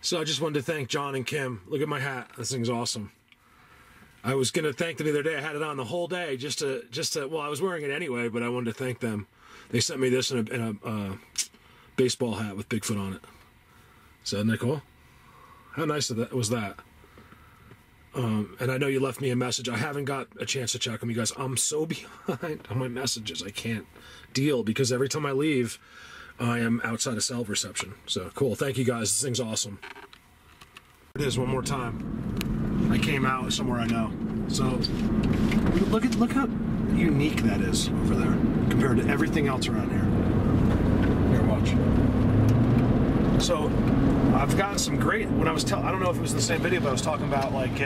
So I just wanted to thank John and Kim. Look at my hat. This thing's awesome. I was going to thank them the other day. I had it on the whole day just to, well, I was wearing it anyway, but I wanted to thank them. They sent me this in a baseball hat with Bigfoot on it. So isn't that cool? How nice was that? And I know you left me a message. I haven't got a chance to check them, you guys. I'm so behind on my messages. I can't deal because every time I leave, I am outside of cell reception. So cool. Thank you guys. This thing's awesome. It is one more time. I came out somewhere I know. So look how unique that is over there compared to everything else around here. Here, watch. So I've gotten some great, when I was I don't know if it was the same video, but I was talking about like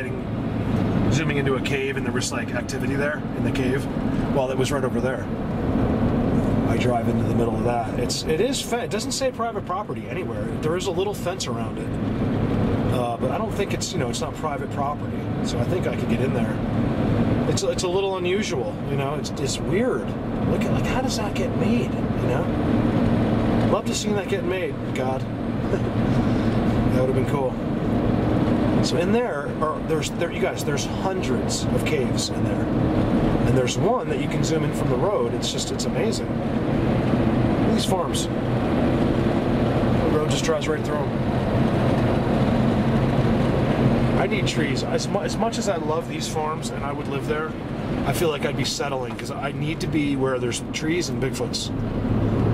zooming into a cave and there was like activity there in the cave. Well, it was right over there. I drive into the middle of that. It doesn't say private property anywhere. There is a little fence around it. But I don't think it's not private property. So I think I could get in there. It's a little unusual, it's weird. Look at, like, how does that get made, Love to see that get made, God. That would have been cool. So in there, you guys, there's hundreds of caves in there. And there's one that you can zoom in from the road. It's amazing. Look at these farms. The road just drives right through them. I need trees. As much as I love these farms and I would live there, I feel like I'd be settling because I need to be where there's trees and Bigfoots.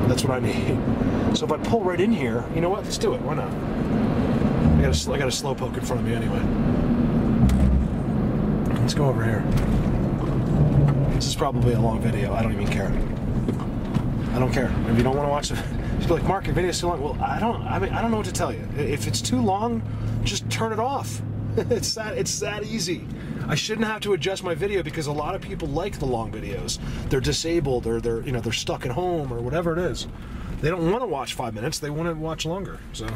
That's what I need. So if I pull right in here, you know what? Let's do it. Why not? I got a slow poke in front of me anyway. Let's go over here. This is probably a long video. I don't even care. I don't care. If you don't want to watch it, just be like, Mark, your video's too long. Well, I don't know what to tell you. If it's too long, just turn it off. It's that easy. I shouldn't have to adjust my video because a lot of people like the long videos. They're disabled or they're stuck at home or whatever it is. They don't want to watch 5 minutes. They want to watch longer. So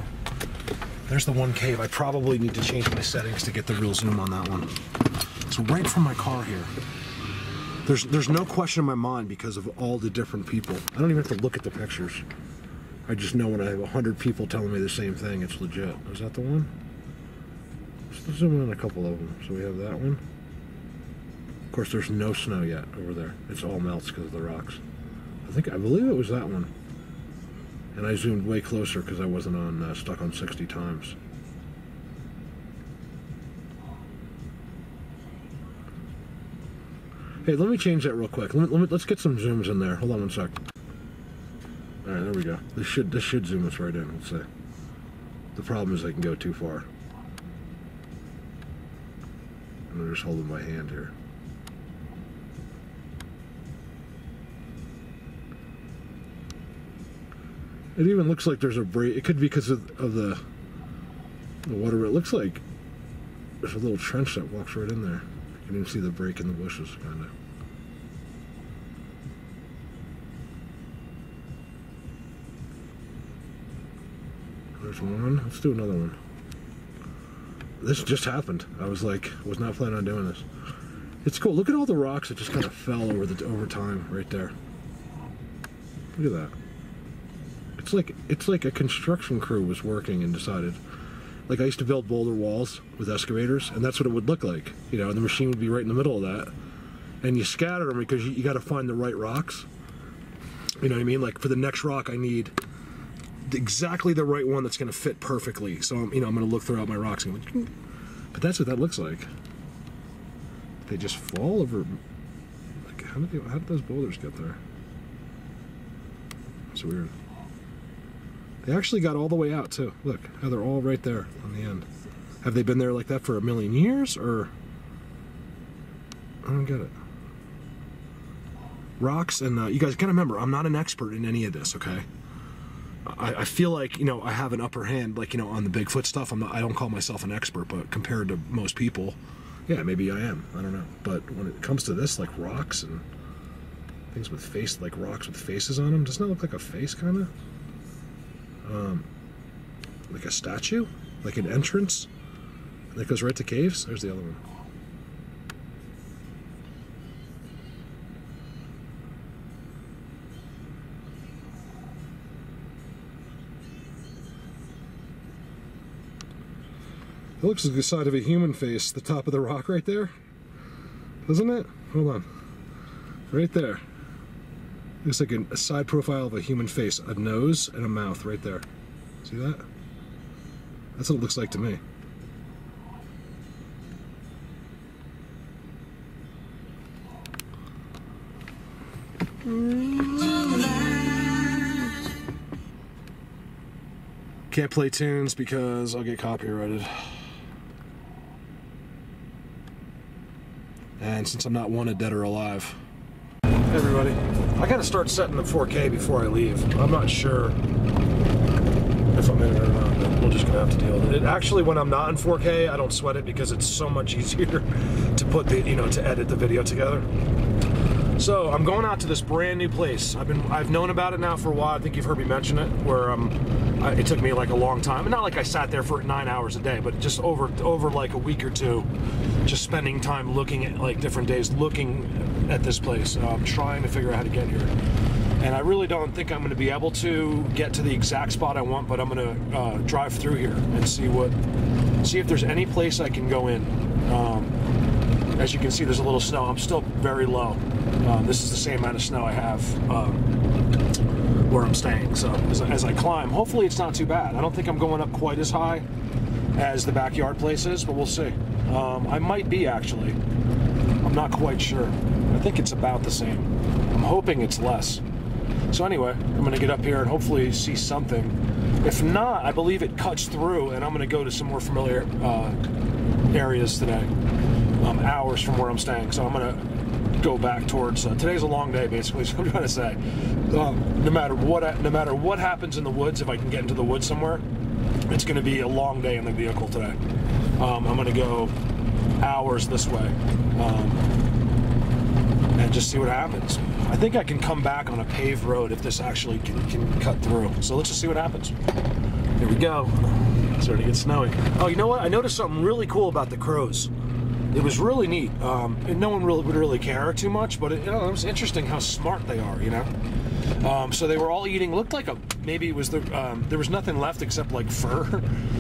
there's the one cave. I probably need to change my settings to get the real zoom on that one. So right from my car here. There's no question in my mind because of all the different people. I don't even have to look at the pictures. I just know when I have 100 people telling me the same thing, it's legit. Is that the one? Let's zoom in a couple of them. So we have that one. Of course, there's no snow yet over there. It's all melts because of the rocks. I believe it was that one. And I zoomed way closer because I wasn't on stuck on 60 times. Hey, let me change that real quick. Let's get some zooms in there. Hold on one sec. All right, there we go. This should zoom us right in. Let's see. The problem is I can go too far. I'm just holding my hand here. It even looks like there's a break. It could be because of the water. It looks like there's a little trench that walks right in there. You can even see the break in the bushes, kind of. There's one. Let's do another one. This just happened. I was not planning on doing this. It's cool. Look at all the rocks that just kind of fell over time right there. Look at that. It's like a construction crew was working and decided. Like I used to build boulder walls with excavators, and that's what it would look like. And the machine would be right in the middle of that. And you scatter them because you got to find the right rocks. You know what I mean? Like for the next rock, I need exactly the right one that's going to fit perfectly. So I'm going to look throughout my rocks and go, but that's what that looks like. They just fall over. Like how did those boulders get there? It's weird. They actually got all the way out too. Look how they're all right there on the end. Have they been there like that for a million years, or I don't get it. Rocks, and you guys gotta remember, I'm not an expert in any of this, okay? I feel like I have an upper hand, like on the Bigfoot stuff. I don't call myself an expert, but compared to most people, yeah, maybe I am. I don't know. But when it comes to this, like rocks and things with face, like rocks with faces on them, doesn't that look like a face, kind of? Like a statue, like an entrance that goes right to caves. There's the other one. It looks like the side of a human face, the top of the rock right there. Doesn't it? Hold on. Right there. Looks like a side profile of a human face. A nose and a mouth right there. See that? That's what it looks like to me. Can't play tunes because I'll get copyrighted. And since I'm not wanted dead or alive. Hey everybody, I gotta start setting the 4K before I leave. I'm not sure if I'm in it or not, but we're just gonna have to deal with it. Actually, when I'm not in 4K, I don't sweat it because it's so much easier to put the, to edit the video together. So I'm going out to this brand new place. I've known about it now for a while. I think you've heard me mention it. Where it took me like a long time, and not like I sat there for 9 hours a day, but just over like a week or two, just spending time looking at like different days, looking at this place, trying to figure out how to get here. And I really don't think I'm going to be able to get to the exact spot I want, but I'm going to drive through here and see if there's any place I can go in. As you can see, there's a little snow. I'm still very low. This is the same amount of snow I have where I'm staying. So as I climb, hopefully it's not too bad. I don't think I'm going up quite as high as the backyard place is, but we'll see. I might be, actually. I'm not quite sure. I think it's about the same. I'm hoping it's less. So anyway, I'm going to get up here and hopefully see something. If not, I believe it cuts through, and I'm going to go to some more familiar areas today. Hours from where I'm staying, so I'm gonna go back towards. Today's a long day, basically. So I'm trying to say, no matter what happens in the woods, if I can get into the woods somewhere, it's gonna be a long day in the vehicle today. I'm gonna go hours this way, and just see what happens. I think I can come back on a paved road if this actually can cut through. So let's just see what happens. Here we go. It's starting to get snowy. Oh, you know what? I noticed something really cool about the crows. It was really neat. And no one would really care too much, but it was interesting how smart they are, So they were all eating, looked like maybe it was there was nothing left except like fur,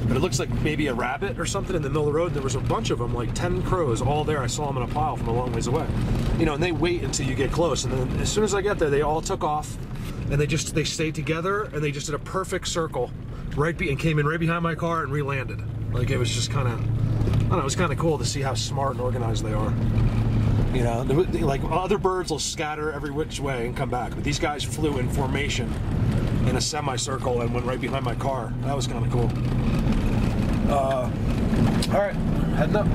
but it looks like maybe a rabbit or something in the middle of the road. There was a bunch of them, like 10 crows, all there. I saw them in a pile from a long ways away. And they wait until you get close, and then as soon as I get there, they all took off, and they stayed together, and they just did a perfect circle, and came in right behind my car and re-landed. Like, it was just kind of, I don't know, it was kind of cool to see how smart and organized they are. Like other birds will scatter every which way and come back, but these guys flew in formation in a semicircle and went right behind my car. That was kind of cool. All right, heading up.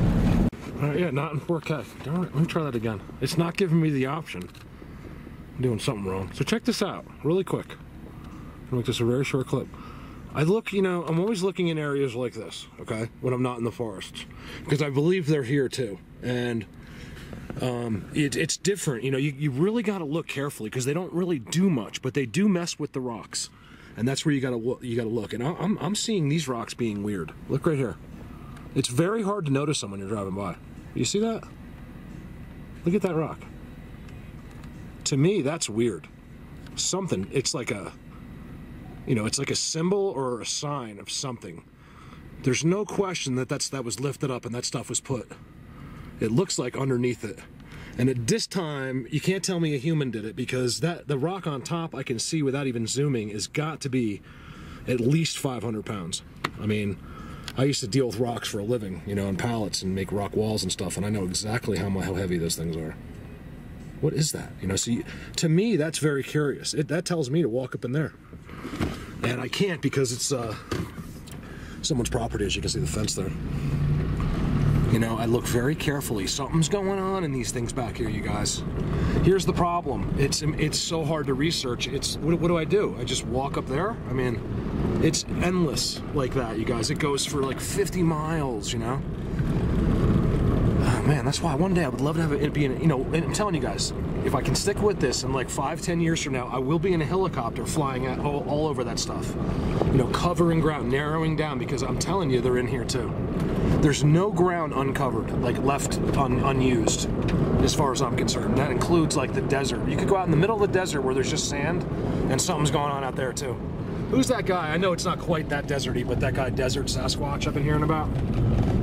All right, yeah, not in 4K. Darn it, let me try that again. It's not giving me the option. I'm doing something wrong. So check this out, really quick. I'll make this a very short clip. I look, I'm always looking in areas like this, okay, when I'm not in the forests, because I believe they're here too, and it's different. You really got to look carefully because they don't really do much, but they do mess with the rocks, and that's where you got to look. And I'm seeing these rocks being weird. Look right here. It's very hard to notice them when you're driving by. You see that? Look at that rock. To me, that's weird. Something. It's like a. It's like a symbol or a sign of something. There's no question that was lifted up and that stuff was put. It looks like underneath it. And at this time, you can't tell me a human did it, because the rock on top I can see without even zooming has got to be at least 500 pounds. I mean, I used to deal with rocks for a living, on pallets and make rock walls and stuff, and I know exactly how heavy those things are. What is that? So to me, that's very curious. That tells me to walk up in there. And I can't because it's someone's property, as you can see the fence there. I look very carefully. Something's going on in these things back here, you guys. Here's the problem. It's so hard to research. What do I do? I just walk up there? I mean, it's endless like that, you guys. It goes for like 50 miles, Oh, man, that's why one day I would love to have it be in, and I'm telling you guys, if I can stick with this, in like 5-10 years from now, I will be in a helicopter flying all over that stuff. Covering ground, narrowing down, because I'm telling you, they're in here too. There's no ground uncovered, like left unused, as far as I'm concerned. That includes like the desert. You could go out in the middle of the desert where there's just sand, and something's going on out there too. Who's that guy? I know it's not quite that deserty, but that guy, Desert Sasquatch, I've been hearing about.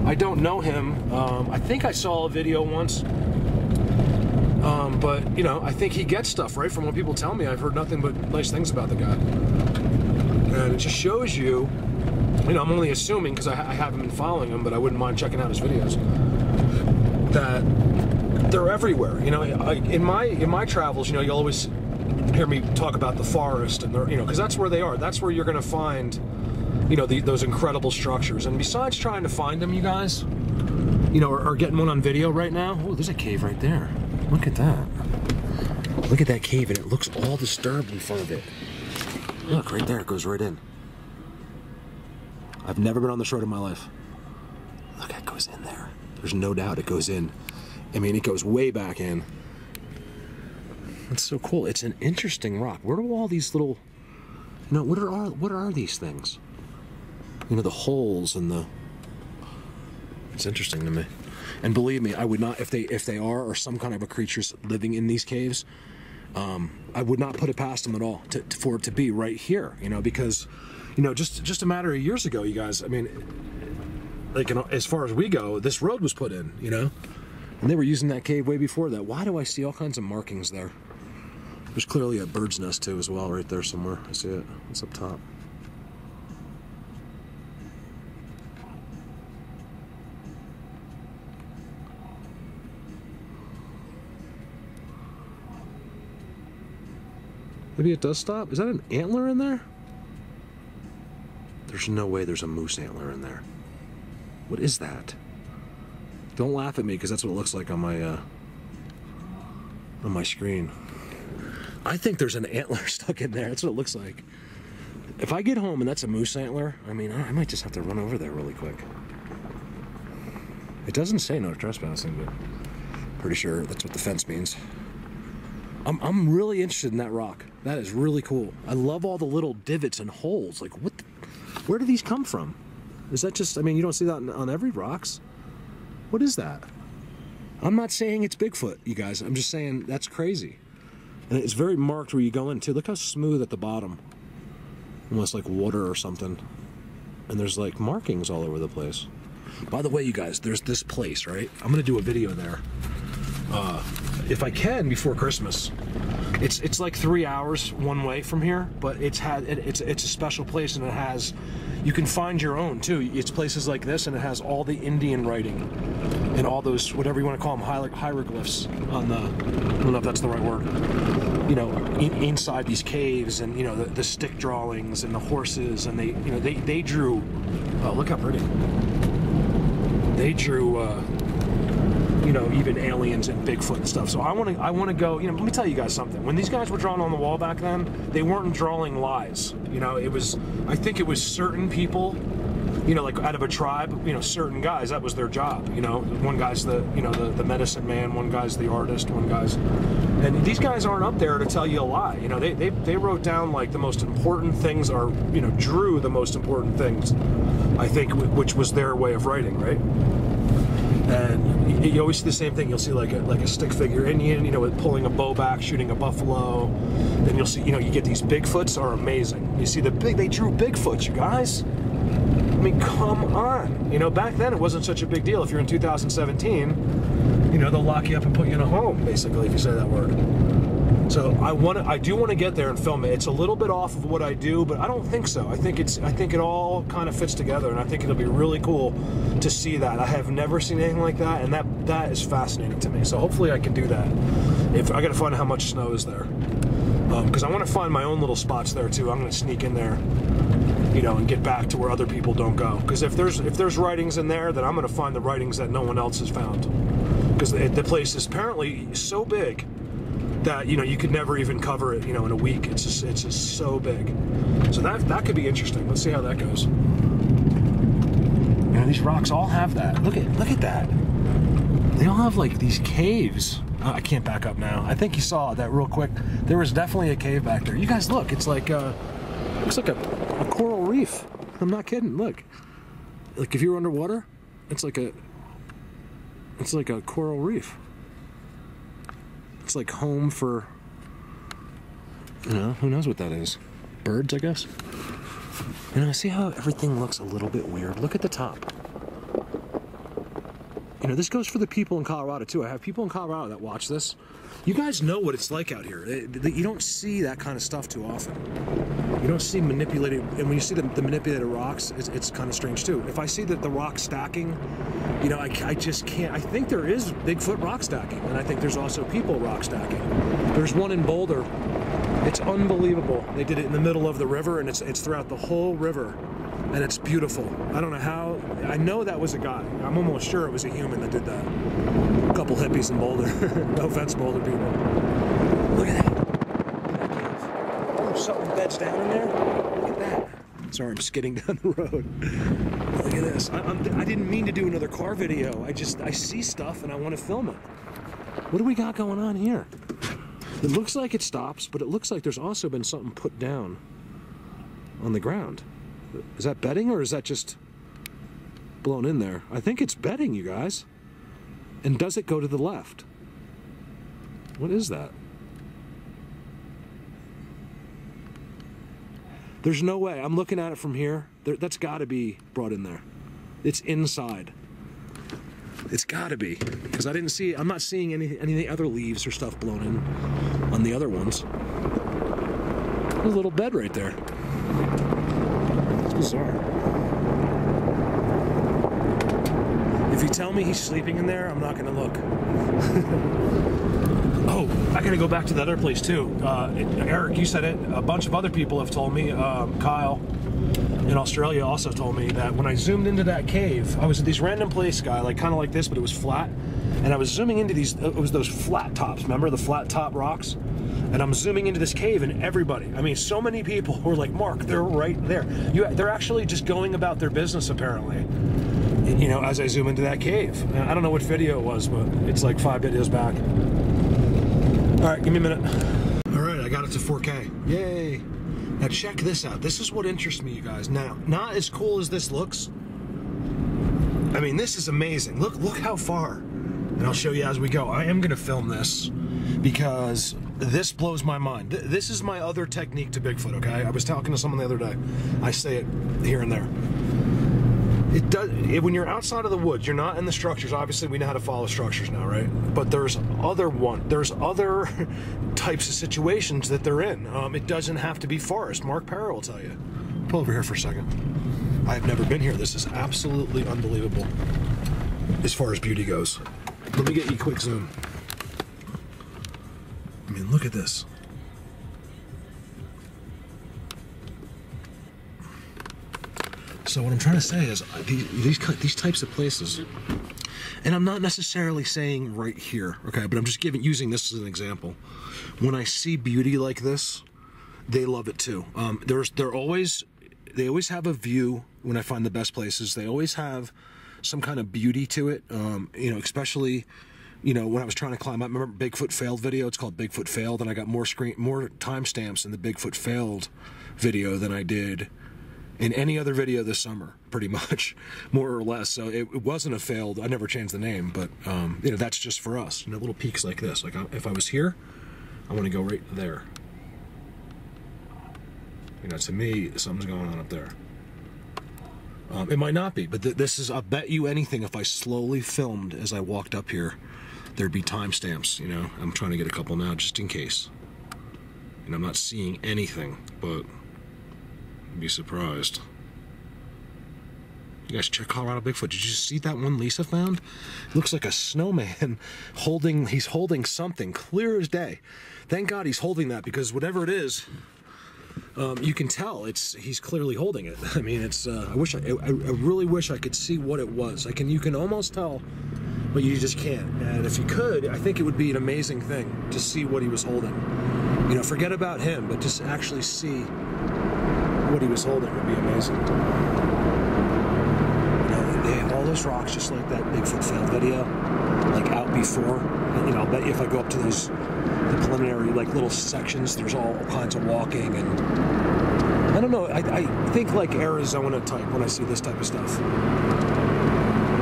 I don't know him. I think I saw a video once. But, you know, I think he gets stuff, right? From what people tell me, I've heard nothing but nice things about the guy. And it just shows you, you know, I'm only assuming because I haven't been following him, but I wouldn't mind checking out his videos, that they're everywhere. You know, in my travels, you know, you'll always hear me talk about the forest, and you know, because that's where they are. That's where you're going to find, you know, those incredible structures. And besides trying to find them, you guys, you know, or getting one on video right now. Oh, there's a cave right there. Look at that. Look at that cave, and it looks all disturbed in front of it. Look, right there, it goes right in. I've never been on this road in my life. Look, it goes in there. There's no doubt it goes in. I mean, it goes way back in. That's so cool. It's an interesting rock. Where do all these little, you know, what are these things? You know, the holes and the, it's interesting to me. And believe me, I would not, if they are, or some kind of a creatures living in these caves, I would not put it past them at all for it to be right here, you know, because, you know, just a matter of years ago, you guys, I mean, like, you know, as far as we go, this road was put in, you know, and they were using that cave way before that. Why do I see all kinds of markings there? There's clearly a bird's nest too as well right there somewhere. I see it. It's up top. Maybe it does stop. Is that an antler in there? There's no way there's a moose antler in there. What is that? Don't laugh at me, because that's what it looks like on my screen. I think there's an antler stuck in there. That's what it looks like. If I get home and that's a moose antler, I mean, I might just have to run over there really quick. It doesn't say no trespassing, but pretty sure that's what the fence means. I'm really interested in that rock. That is really cool. I love all the little divots and holes. Like, where do these come from? Is that just, I mean, you don't see that on every rocks. What is that? I'm not saying it's Bigfoot, you guys. I'm just saying that's crazy. And it's very marked where you go in, too. Look how smooth at the bottom. Almost like water or something. And there's, like, markings all over the place. By the way, you guys, there's this place, right? I'm going to do a video there. If I can, before Christmas. It's like 3 hours one way from here, but it's a special place, and it has, you can find your own too. It's places like this, and it has all the Indian writing and all those, whatever you want to call them, hieroglyphs on the, I don't know if that's the right word, you know, inside these caves, and you know, the stick drawings and the horses, and they drew, oh, look how pretty. They drew you know, even aliens and Bigfoot and stuff. So I want to go, you know, let me tell you guys something. When these guys were drawn on the wall back then, they weren't drawing lies. You know, it was, I think it was certain people, you know, like out of a tribe, you know, certain guys, that was their job. You know, one guy's the, you know, the medicine man, one guy's the artist, one guy's, and these guys aren't up there to tell you a lie. You know, they wrote down like the most important things, or, you know, drew the most important things, I think, which was their way of writing, right? And you always see the same thing. You'll see like a stick figure Indian, you know, with pulling a bow back, shooting a buffalo. Then you'll see, you know, you get these Bigfoots are amazing. You see they drew Bigfoots, you guys. I mean, come on. You know, back then it wasn't such a big deal. If you're in 2017, you know, they'll lock you up and put you in a home, basically, if you say that word. So I do want to get there and film it. It's a little bit off of what I do, but I don't think so. I think it all kind of fits together, and I think it'll be really cool to see that. I have never seen anything like that, and that is fascinating to me. So hopefully I can do that. If I got to find out how much snow is there, because I want to find my own little spots there too. I'm going to sneak in there, you know, and get back to where other people don't go. Because if there's writings in there, then I'm going to find the writings that no one else has found. Because the place is apparently so big that, you know, you could never even cover it, you know, in a week. It's just so big. So that could be interesting. Let's see how that goes. You know, these rocks all have that. Look at that. They all have like these caves. I can't back up now. I think you saw that real quick. There was definitely a cave back there. You guys look. It's like looks like a coral reef. I'm not kidding. Look. Like if you're underwater, it's like a coral reef. It's like home for, you know, who knows what that is? Birds, I guess. You know, see how everything looks a little bit weird? Look at the top. You know, this goes for the people in Colorado too. I have people in Colorado that watch this. You guys know what it's like out here. You don't see that kind of stuff too often. You don't see manipulated, and when you see the manipulated rocks, it's kind of strange too. If I see that the rock stacking, you know, I just can't. I think there is Bigfoot rock stacking, and I think there's also people rock stacking. There's one in Boulder. It's unbelievable. They did it in the middle of the river, and it's throughout the whole river, and it's beautiful. I don't know how. I know that was a guy. I'm almost sure it was a human that did that. A couple hippies in Boulder. No offense, Boulder people. Look at that. Oh, something beds down in there. Look at that. Sorry, I'm skidding down the road. Look at this. I didn't mean to do another car video. I see stuff and I want to film it. What do we got going on here? It looks like it stops, but it looks like there's also been something put down on the ground. Is that bedding or is that just blown in there? I think it's bedding, you guys. And does it go to the left? What is that? There's no way. I'm looking at it from here. That's got to be brought in there. It's inside. It's got to be, because I didn't see. I'm not seeing any other leaves or stuff blown in on the other ones. There's a little bed right there. It's bizarre. If you tell me he's sleeping in there, I'm not going to look. Oh, I got to go back to the other place too. Eric, you said it. A bunch of other people have told me. Kyle in Australia also told me that when I zoomed into that cave, I was at these random place, guy, like kind of like this, but it was flat. And I was zooming into these. It was those flat tops. Remember the flat top rocks? And I'm zooming into this cave, and everybody, I mean, so many people were like, Mark, they're right there. They're actually just going about their business, apparently. You know, as I zoom into that cave. I don't know what video it was, but it's like 5 videos back. All right, give me a minute. All right, I got it to 4K. Yay. Now check this out. This is what interests me, you guys. Now, not as cool as this looks. I mean, this is amazing. Look how far. And I'll show you as we go. I am gonna film this because this blows my mind. This is my other technique to Bigfoot, okay? I was talking to someone the other day. I say it here and there. When you're outside of the woods, you're not in the structures. Obviously, we know how to follow structures now, right? But there's other types of situations that they're in. It doesn't have to be forest. Mark Parra will tell you. Pull over here for a second. I have never been here. This is absolutely unbelievable as far as beauty goes. Let me get you a quick zoom. I mean, look at this. So what I'm trying to say is these types of places, and I'm not necessarily saying right here, okay, but I'm just using this as an example. When I see beauty like this, they love it too. They always have a view. When I find the best places, they always have some kind of beauty to it. You know, especially, you know, when I was trying to climb up. Remember Bigfoot failed video? It's called Bigfoot failed, and I got more timestamps in the Bigfoot failed video than I did in any other video this summer, pretty much, more or less. So it wasn't a failed. I never changed the name, but you know, that's just for us. You know, little peaks like this. Like if I was here, I want to go right there. You know, to me, something's going on up there. It might not be, but this is. I'll bet you anything. If I slowly filmed as I walked up here, there'd be timestamps. You know, I'm trying to get a couple now just in case. And I'm not seeing anything, but. Be surprised. You guys check Colorado Bigfoot. Did you see that one Lisa found? It looks like a snowman he's holding something clear as day. Thank God he's holding that, because whatever it is, you can tell he's clearly holding it. I mean, it's I really wish I could see what it was. You can almost tell, but you just can't. And if you could, I think it would be an amazing thing to see what he was holding. You know, forget about him, but just actually see what he was holding would be amazing. You know, they have all those rocks just like that Bigfoot failed video, like out before. And, you know, I'll bet you if I go up to the preliminary, like little sections, there's all kinds of walking, and I don't know. I think like Arizona type when I see this type of stuff.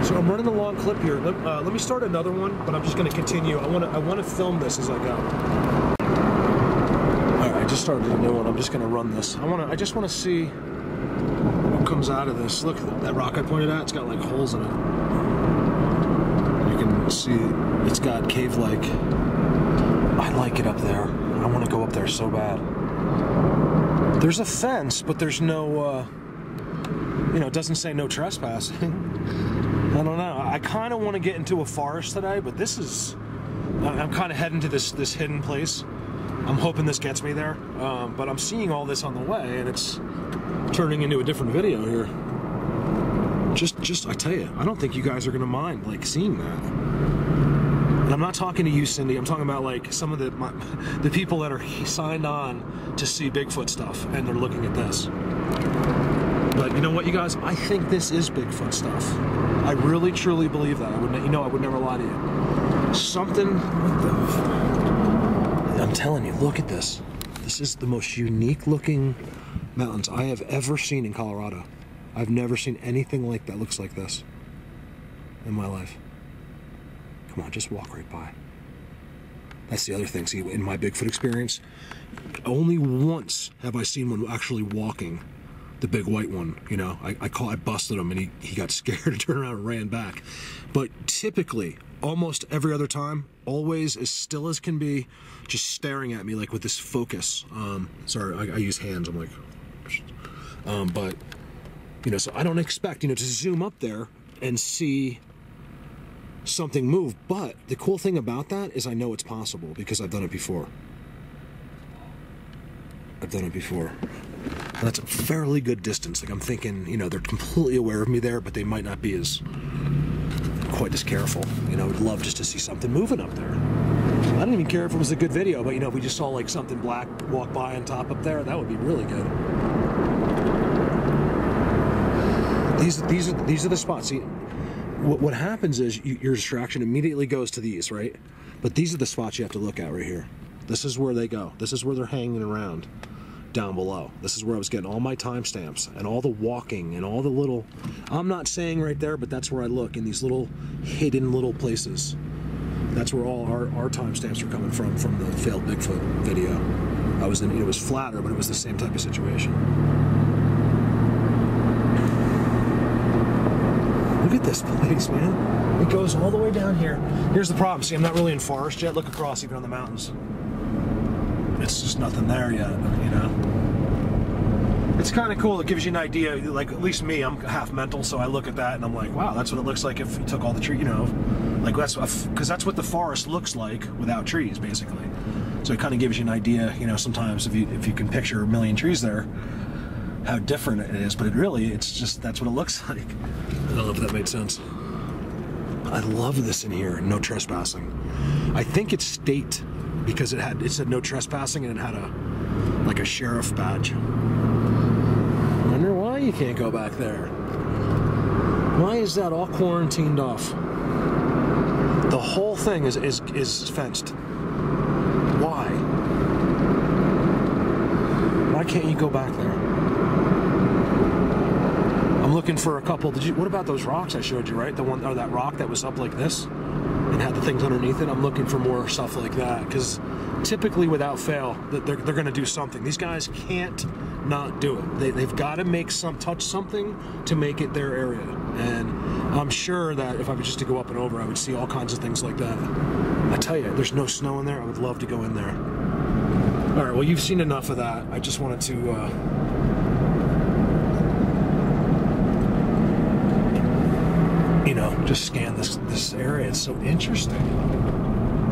So I'm running a long clip here. Let me start another one, but I'm just going to continue. I want to film this as I go. I just started a new one. I'm just going to run this. I just want to see what comes out of this. Look, that rock I pointed at, it's got like holes in it. See, it's got cave-like. I like it up there. I want to go up there so bad. There's a fence, but there's no, it doesn't say no trespassing. I don't know. I kind of want to get into a forest today, but this is... I'm kind of heading to this hidden place. I'm hoping this gets me there, but I'm seeing all this on the way, and it's turning into a different video here. Just, I tell you, I don't think you guys are going to mind, like, seeing that. And I'm not talking to you, Cindy. I'm talking about, like, some of the people that are signed on to see Bigfoot stuff, and they're looking at this. But you know what, you guys? I think this is Bigfoot stuff. I really, truly believe that. I would never lie to you. Something... I'm telling you, look at this. This is the most unique-looking mountains I have ever seen in Colorado. I've never seen anything like that looks like this in my life. Come on, just walk right by. That's the other thing. See, in my Bigfoot experience, only once have I seen one actually walking, the big white one. You know, I busted him, and he got scared and turned around and ran back. But typically, almost every other time, always as still as can be, just staring at me like with this focus. Sorry, I use hands. I'm like, but. So I don't expect, to zoom up there and see something move. But the cool thing about that is I know it's possible because I've done it before. That's a fairly good distance. Like, I'm thinking, they're completely aware of me there, but they might not be quite as careful. I'd love just to see something moving up there. I don't even care if it was a good video, but, if we just saw, like, something black walk by on top up there, that would be really good. These are the spots. See, what happens is your distraction immediately goes to these, right? But these are the spots you have to look at right here. This is where they go. This is where they're hanging around down below. This is where I was getting all my timestamps and all the walking and all the little... I'm not saying right there, but that's where I look, in these little hidden little places. That's where all our timestamps are coming from the failed Bigfoot video. I was in, it was flatter, but it was the same type of situation. Look at this place, man. It goes all the way down here. Here's the problem. See, I'm not really in forest yet. Look across, even on the mountains. It's just nothing there yet, It's kind of cool. It gives you an idea. Like, at least me, I'm half mental, so I look at that and I'm like, wow, that's what it looks like if you took all the trees, Like, because that's what the forest looks like without trees, basically. So it kind of gives you an idea, sometimes if you can picture a million trees there, how different it is, but it's just, that's what it looks like. I don't know if that made sense. I love this in here, no trespassing. I think it's state, because it said no trespassing, and it had a sheriff badge. I wonder why you can't go back there. Why is that all quarantined off? The whole thing is fenced. Why? Why can't you go back there? I'm looking for a couple. What about those rocks I showed you, right? The one, or that rock that was up like this and had the things underneath it. I'm looking for more stuff like that, because typically, without fail, they're going to do something. These guys can't not do it. They've got to touch something to make it their area. And I'm sure that if I was just to go up and over, I would see all kinds of things like that. I tell you, there's no snow in there. I would love to go in there. All right, well, you've seen enough of that. I just wanted to... just scan this area. It's so interesting.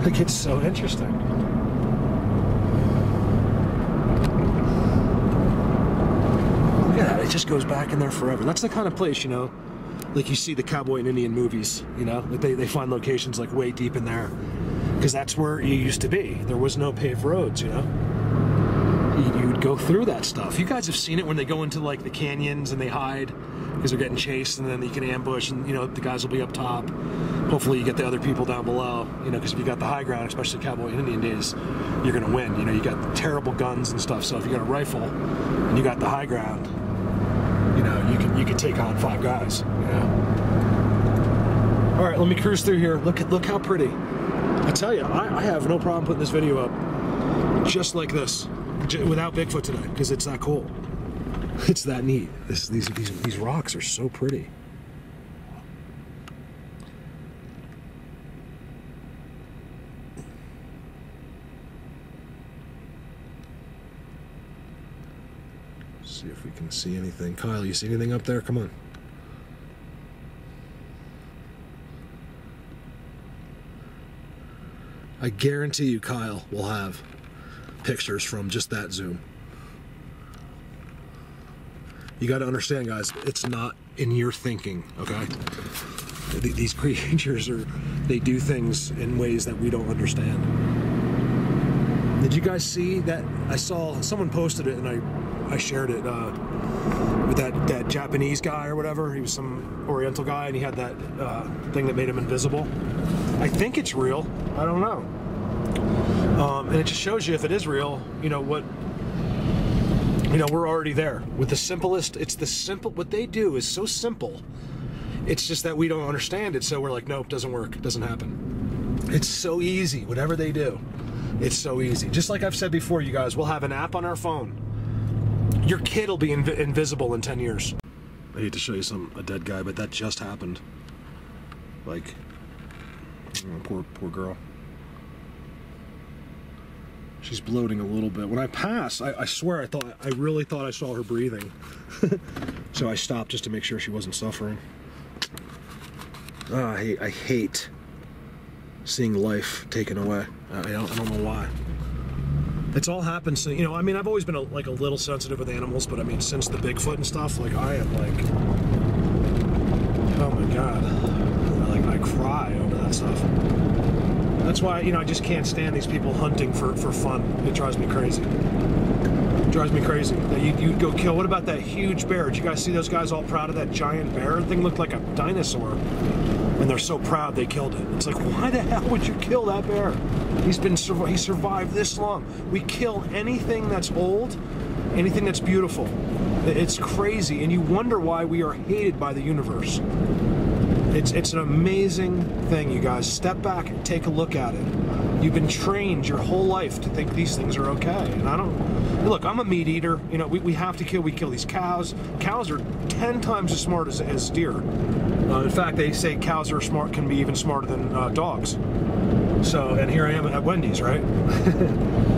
Like, it's so interesting. Look at that. It just goes back in there forever. That's the kind of place, like you see the cowboy and Indian movies, like they find locations like way deep in there, because that's where you used to be. There was no paved roads, you would go through that stuff. You guys have seen it when they go into like the canyons and they hide because they're getting chased, and then you can ambush, and the guys will be up top. Hopefully you get the other people down below, because if you got the high ground, especially cowboy and Indian days, you're gonna win. You got terrible guns and stuff, so if you got a rifle and you got the high ground, you can take on 5 guys. All right, let me cruise through here. Look how pretty. I tell you, I have no problem putting this video up just like this, without Bigfoot today, because it's that cool. It's that neat. These rocks are so pretty. See if we can see anything. Kyle, you see anything up there? Come on. I guarantee you Kyle will have pictures from just that zoom. You got to understand, guys, it's not in your thinking, okay? These creatures they do things in ways that we don't understand. Did you guys see that? I saw someone posted it and I shared it with that Japanese guy or whatever. He was some Oriental guy and he had that thing that made him invisible. I think it's real. I don't know. And it just shows you if it is real, you know, what, you know, we're already there. With the simplest, what they do is so simple. It's just that we don't understand it, so we're like, nope, doesn't work, doesn't happen. It's so easy, whatever they do. It's so easy. Just like I've said before, you guys, we'll have an app on our phone. Your kid will be invisible in 10 years. I hate to show you a dead guy, but that just happened. Like, oh, poor girl. She's bloating a little bit. When I pass, I swear I really thought I saw her breathing. So I stopped just to make sure she wasn't suffering. I hate seeing life taken away. I don't know why. It's all happened, so, you know, I mean, I've always been a little sensitive with animals, but I mean, since the Bigfoot and stuff, like, I am like, oh my God. I cry over that stuff. That's why, you know, I just can't stand these people hunting for fun. It drives me crazy. It drives me crazy. That you'd go kill. What about that huge bear? Did you guys see those guys all proud of that giant bear? The thing looked like a dinosaur. And they're so proud they killed it. It's like, why the hell would you kill that bear? He survived this long. We kill anything that's old, anything that's beautiful. It's crazy, and you wonder why we are hated by the universe. It's an amazing thing, you guys. Step back and take a look at it. You've been trained your whole life to think these things are okay. And I don't... Look, I'm a meat eater. You know, we have to kill. We kill these cows. Cows are 10 times as smart as deer. In fact, they say cows are smart, can be even smarter than dogs. So, and here I am at Wendy's, right?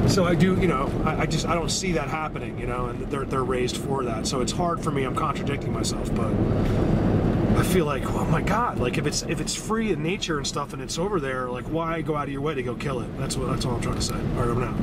So I do, you know, I don't see that happening, you know, and they're raised for that. So it's hard for me. I'm contradicting myself, but I feel like, oh my God, like if it's free in nature and stuff and it's over there, like why go out of your way to go kill it? That's all I'm trying to say. All right, I'm out.